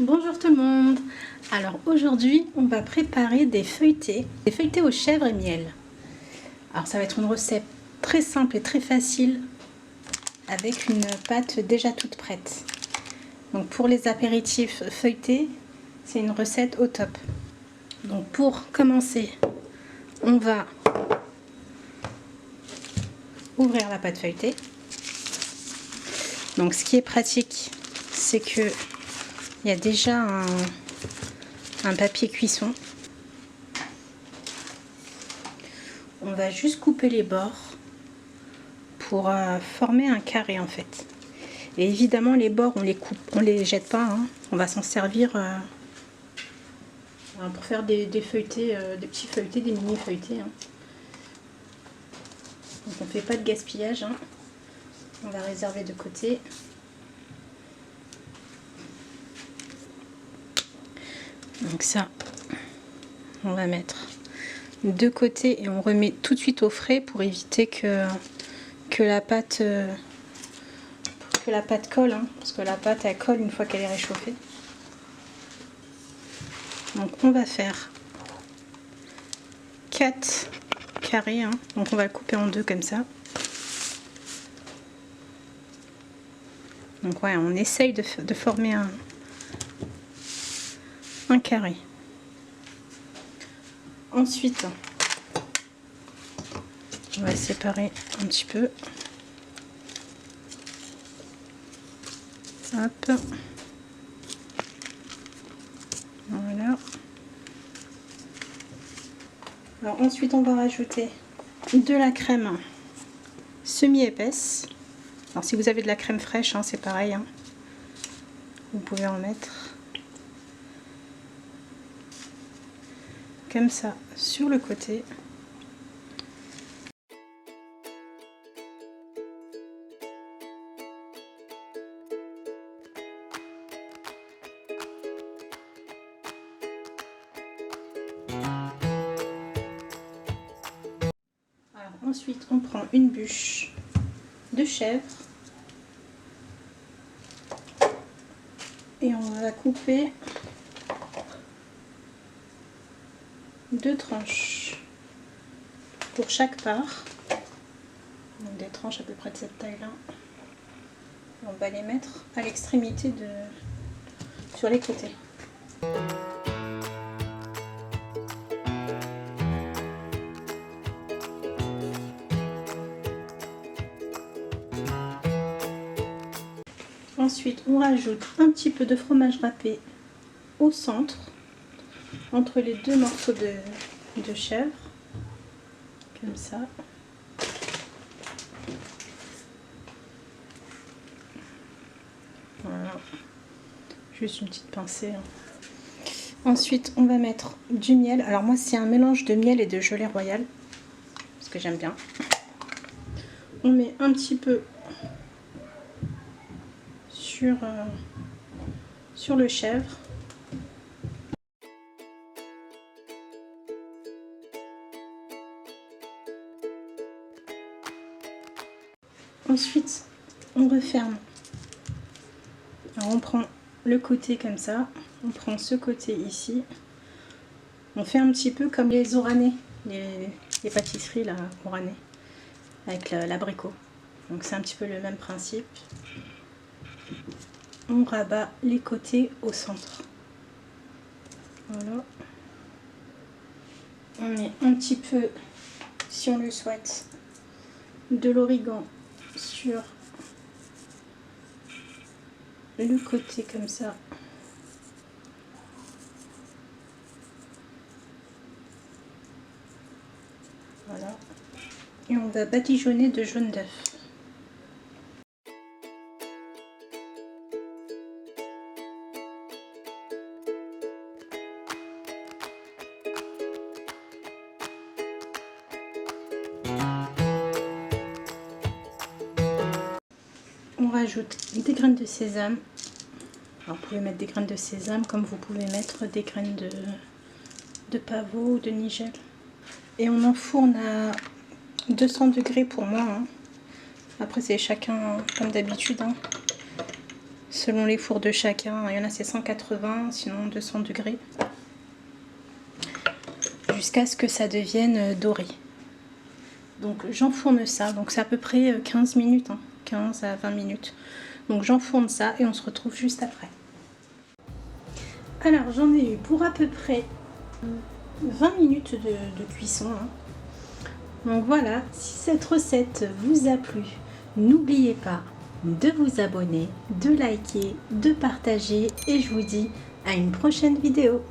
Bonjour tout le monde. Alors aujourd'hui on va préparer des feuilletés aux chèvres et miel. Alors ça va être une recette très simple et très facile avec une pâte déjà toute prête. Donc pour les apéritifs feuilletés, c'est une recette au top. Donc pour commencer, on va ouvrir la pâte feuilletée. Donc ce qui est pratique, c'est que il y a déjà un papier cuisson. On va juste couper les bords pour former un carré en fait. Et évidemment les bords on les coupe, on les jette pas, hein. On va s'en servir pour faire des feuilletés, des petits feuilletés, des mini feuilletés, hein. Donc on ne fait pas de gaspillage, hein. On va réserver de côté. Donc ça, on va mettre de côté et on remet tout de suite au frais pour éviter que la pâte colle, hein, parce que la pâte elle colle une fois qu'elle est réchauffée. Donc on va faire 4 carrés, hein. Donc on va le couper en deux comme ça. Donc ouais, on essaye de former un carré. Ensuite, on va séparer un petit peu. Hop. Voilà. Alors ensuite, on va rajouter de la crème semi-épaisse. Alors si vous avez de la crème fraîche, hein, c'est pareil, hein. Vous pouvez en mettre comme ça sur le côté. Alors ensuite on prend une bûche de chèvre et on va couper 2 tranches pour chaque part, donc des tranches à peu près de cette taille là. On va les mettre à l'extrémité sur les côtés. Ensuite on rajoute un petit peu de fromage râpé au centre, entre les deux morceaux de chèvre, comme ça. Voilà, juste une petite pincée, hein. Ensuite on va mettre du miel. Alors moi c'est un mélange de miel et de gelée royale, parce que j'aime bien. On met un petit peu sur le chèvre. Ensuite, on referme. Alors on prend le côté comme ça, on prend ce côté ici. On fait un petit peu comme les oranais, les pâtisseries là, oranais, avec l'abricot. Donc c'est un petit peu le même principe. On rabat les côtés au centre. Voilà. On met un petit peu, si on le souhaite, de l'origan sur le côté comme ça. Voilà. Et on va badigeonner de jaune d'œuf. On rajoute des graines de sésame. Alors vous pouvez mettre des graines de sésame comme vous pouvez mettre des graines de pavot ou de nigel. Et on enfourne à 200 degrés pour moi, hein. Après c'est chacun comme d'habitude, hein. selon les fours de chacun. Il y en a c'est 180, sinon 200 degrés. Jusqu'à ce que ça devienne doré. Donc j'enfourne ça, donc c'est à peu près 15 minutes, 15 à 20 minutes. Donc j'enfourne ça et on se retrouve juste après. Alors j'en ai eu pour à peu près 20 minutes de cuisson. Donc voilà, si cette recette vous a plu, n'oubliez pas de vous abonner, de liker, de partager et je vous dis à une prochaine vidéo.